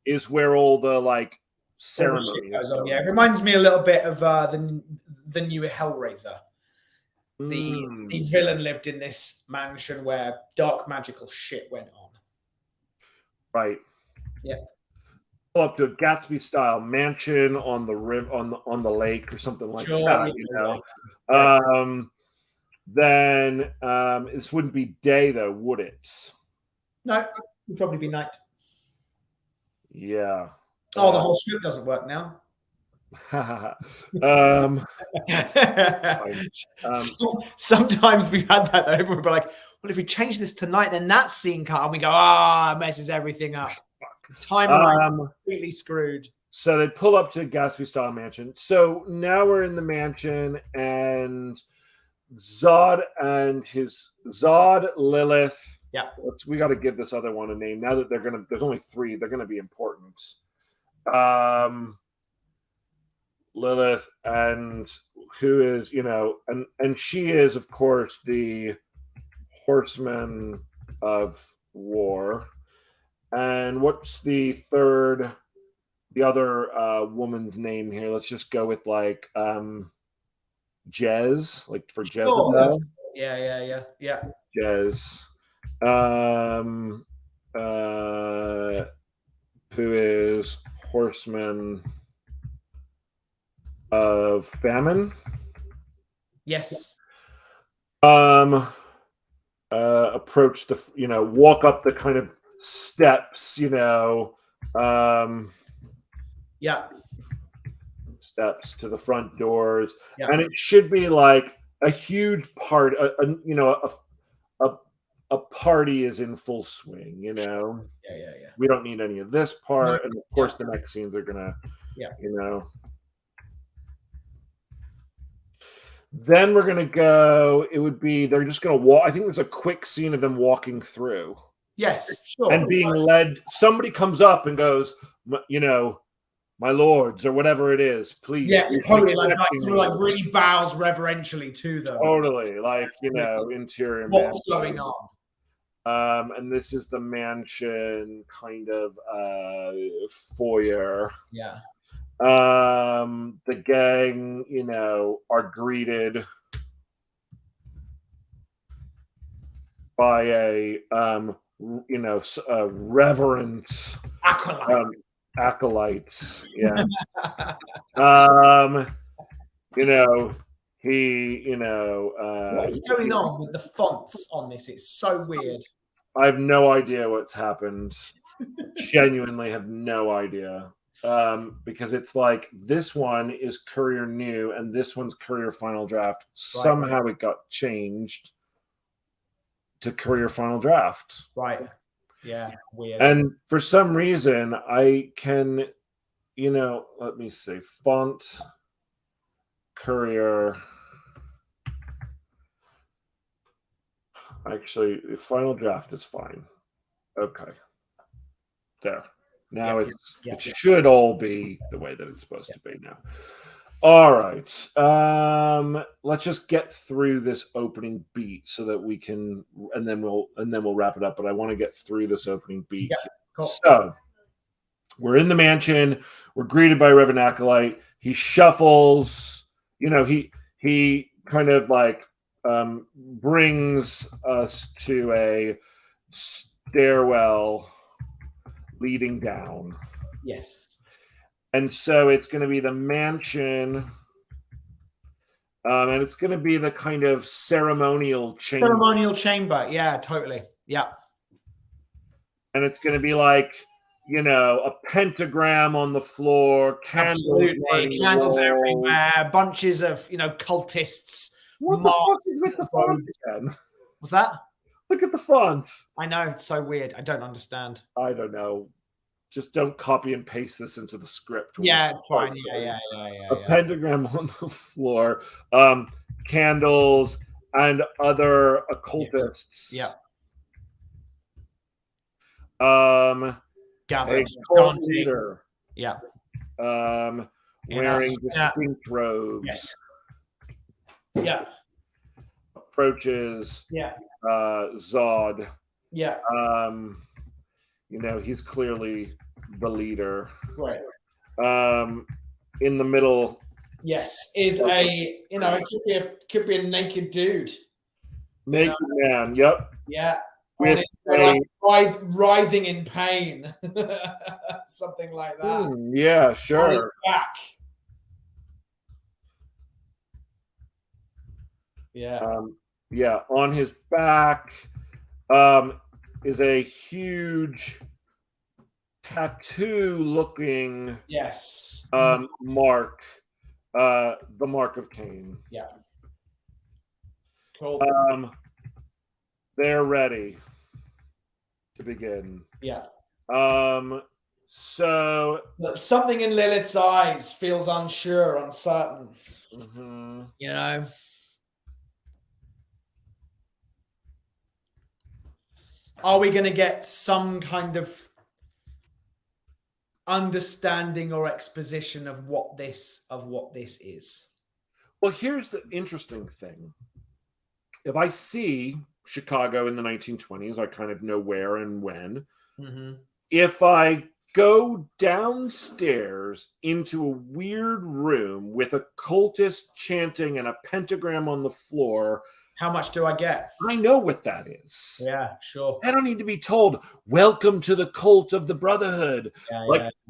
is where all the ceremony goes on. Yeah, it reminds me a little bit of the new Hellraiser. The villain lived in this mansion where dark magical shit went on. Right. Yeah. Up to a Gatsby style mansion on the river, on the lake or something like that. Then this wouldn't be day though, would it? No, it would probably be night. Yeah. Oh, the whole script doesn't work now. Sometimes we've had that though. Everyone will be like, well, if we change this tonight, then that scene can't. And we go, it messes everything up. Timeline completely screwed. So they pull up to a Gatsby style mansion. So now we're in the mansion, and Zod, Lilith. Yeah. We got to give this other one a name. Now that there's only 3, they're gonna be important. Lilith, and who is, and she is, of course, the horseman of war. And what's the 3rd the other woman's name here. Let's just go with like Jez, like for Jezebel. Yeah. Jez. Who is horseman of famine. Yes. Approach the, walk up the kind of steps, steps to the front doors, and it should be like a huge part. A party is in full swing. Yeah. We don't need any of this part, and of course, the next scenes are gonna, Then we're gonna go. It would be they're just gonna walk. I think there's a quick scene of them walking through. Yes, sure. And being led. Somebody comes up and goes, my lords, or whatever it is, please. Yes, totally. Like really bows reverentially to them. Totally, like interior. What's going on? And this is the mansion kind of foyer. Yeah. The gang, are greeted by a reverent acolyte. Yeah. What is going on with the fonts on this? It's so weird. I have no idea what's happened. Genuinely have no idea. Because it's like this one is Courier New and this one's Courier Final Draft. Somehow it got changed to Courier Final Draft. Right. Yeah. Weird. And for some reason, I can, let me see, font Courier. Actually, Final Draft is fine. Okay. There. Now it should all be the way that it's supposed to be now. All right. Let's just get through this opening beat so that we can, and then we'll wrap it up. But I want to get through this opening beat. Yeah, cool. So we're in the mansion. We're greeted by Reverend Acolyte. He shuffles. He kind of like brings us to a stairwell leading down. Yes. And so it's going to be the mansion, and it's going to be the kind of ceremonial chamber. Ceremonial chamber, yeah, totally. Yeah. And it's going to be like, a pentagram on the floor, candles everywhere, bunches of, cultists. What the fuck is with the font again? What's that? Look at the font. I know, it's so weird. I don't understand. I don't know. Just don't copy and paste this into the script. Yeah, it's fine. Yeah. A pentagram on the floor, candles, and other occultists. Yes. Yeah. Gathered. A leader. Yeah. Wearing distinct robes. Yes. Yeah. Approaches. Yeah. Zod. Yeah. He's clearly the leader. Right. In the middle. Yes, is it could be a naked dude. Naked man. Yep. Yeah. With writhing in pain. Something like that. Yeah, sure. On his back. Yeah. On his back is a huge tattoo-looking mark, the mark of Cain. Yeah. Cool. They're ready to begin. Yeah. So something in Lilith's eyes feels unsure, uncertain. Mm-hmm. Are we going to get some kind of understanding or exposition of what this is? Well, here's the interesting thing. If I see Chicago in the 1920s, I kind of know where and when. Mm-hmm. If I go downstairs into a weird room with a cultist chanting and a pentagram on the floor. How much do I get? I know what that is. Yeah, sure. I don't need to be told, welcome to the cult of the Brotherhood.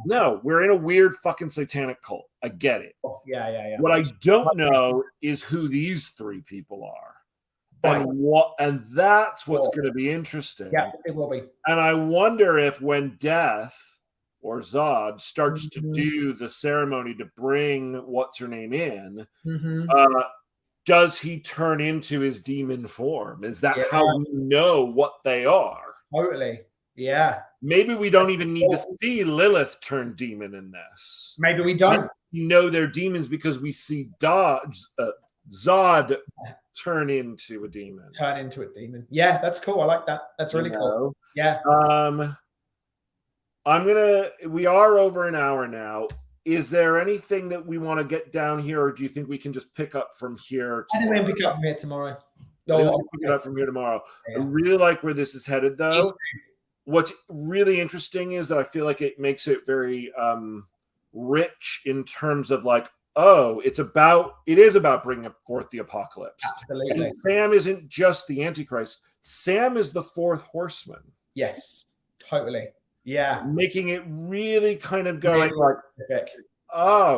No, we're in a weird fucking satanic cult. I get it. Yeah. What I don't know is who these three people are. And that's what's going to be interesting. Yeah, it will be. And I wonder if when Death or Zod starts to do the ceremony to bring what's-her-name in, does he turn into his demon form? Is that how we know what they are? Totally. Yeah. Maybe we don't even need to see Lilith turn demon in this. Maybe we don't. We know they're demons because we see Zod turn into a demon. Yeah, that's cool. I like that. That's really cool. Yeah. We are over an hour now. Is there anything that we want to get down here, or do you think we can just pick up from here? I think we can pick up from here tomorrow. Pick it up from here tomorrow. Yeah. I really like where this is headed, though. What's really interesting is that I feel like it makes it very rich in terms of like, it is about bringing forth the apocalypse. Absolutely. And Sam isn't just the Antichrist. Sam is the fourth horseman. Yes, totally. Yeah. Making it really kind of going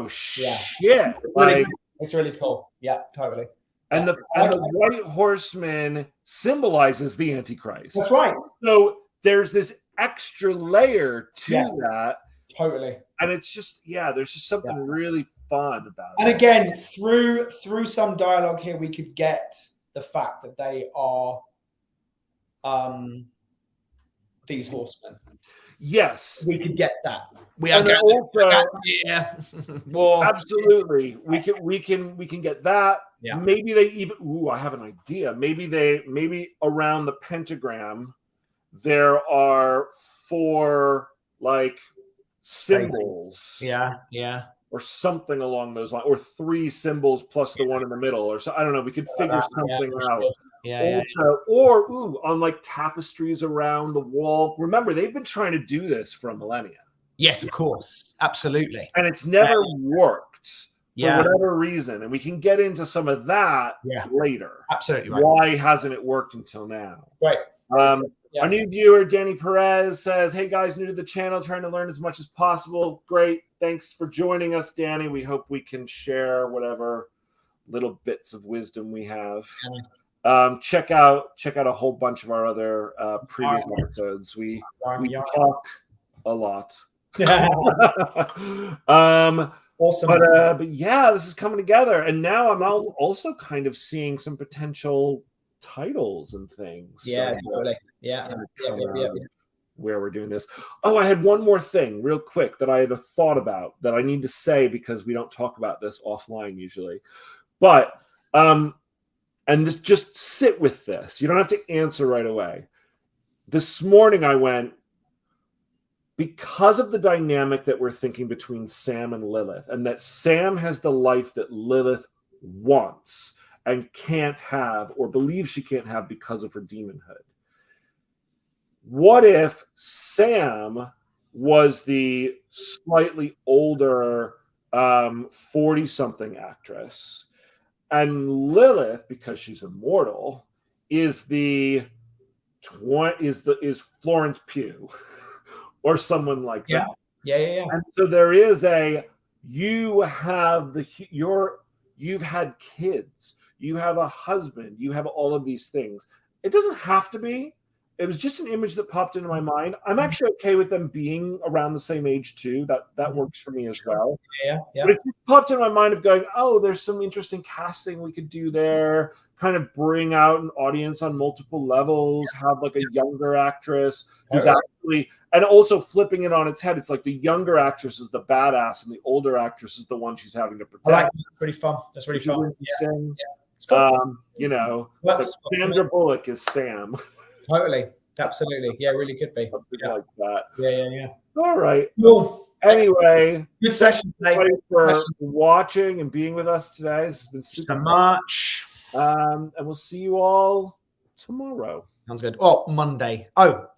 shit. It's really cool. Yeah, totally. And the white horseman symbolizes the Antichrist. That's right. So there's this extra layer to that. Totally. And it's just, there's just something really fun about it. And again, through some dialogue here, we could get the fact that they are these horsemen. Yes, we could get that. Well, absolutely, we can get that. Yeah. Maybe they even. I have an idea. Maybe around the pentagram, there are 4 like symbols. Yeah. Or something along those lines, or 3 symbols plus the one in the middle, or so. I don't know. We could figure something out. Or on like tapestries around the wall. Remember, they've been trying to do this for a millennia. Yes, of course, absolutely. And it's never worked for whatever reason. And we can get into some of that later. Absolutely right. Why hasn't it worked until now? Right. Our new viewer, Danny Perez, says, "Hey guys, new to the channel, trying to learn as much as possible." Great. Thanks for joining us, Danny. We hope we can share whatever little bits of wisdom we have. Check out a whole bunch of our other previous episodes. We talk a lot. Awesome. But this is coming together, and now I'm also kind of seeing some potential titles and things. Totally. Where we're doing this. I had one more thing real quick that I had a thought about that I need to say because we don't talk about this offline usually. But and just sit with this. You don't have to answer right away. This morning I went, because of the dynamic that we're thinking between Sam and Lilith, and that Sam has the life that Lilith wants and can't have, or believes she can't have because of her demonhood. What if Sam was the slightly older 40-something actress, and Lilith, because she's immortal, is Florence Pugh or someone like that? Yeah. And so there is you've had kids, you have a husband, you have all of these things. It doesn't have to be. It was just an image that popped into my mind. I'm actually okay with them being around the same age too. That works for me as well. Yeah. But it just popped in my mind of going, there's some interesting casting we could do there. Kind of bring out an audience on multiple levels. Have like a younger actress who's actually, and also flipping it on its head. It's like the younger actress is the badass, and the older actress is the one she's having to protect. Right. Pretty fun. That's really fun. Interesting. Yeah. Like Sandra Bullock is Sam. Totally. Absolutely. Yeah, really could be. Something like that. Yeah. All right. Cool. Anyway, good session today. Thank you for watching and being with us today. This has been super much. And we'll see you all tomorrow. Sounds good. Monday. No.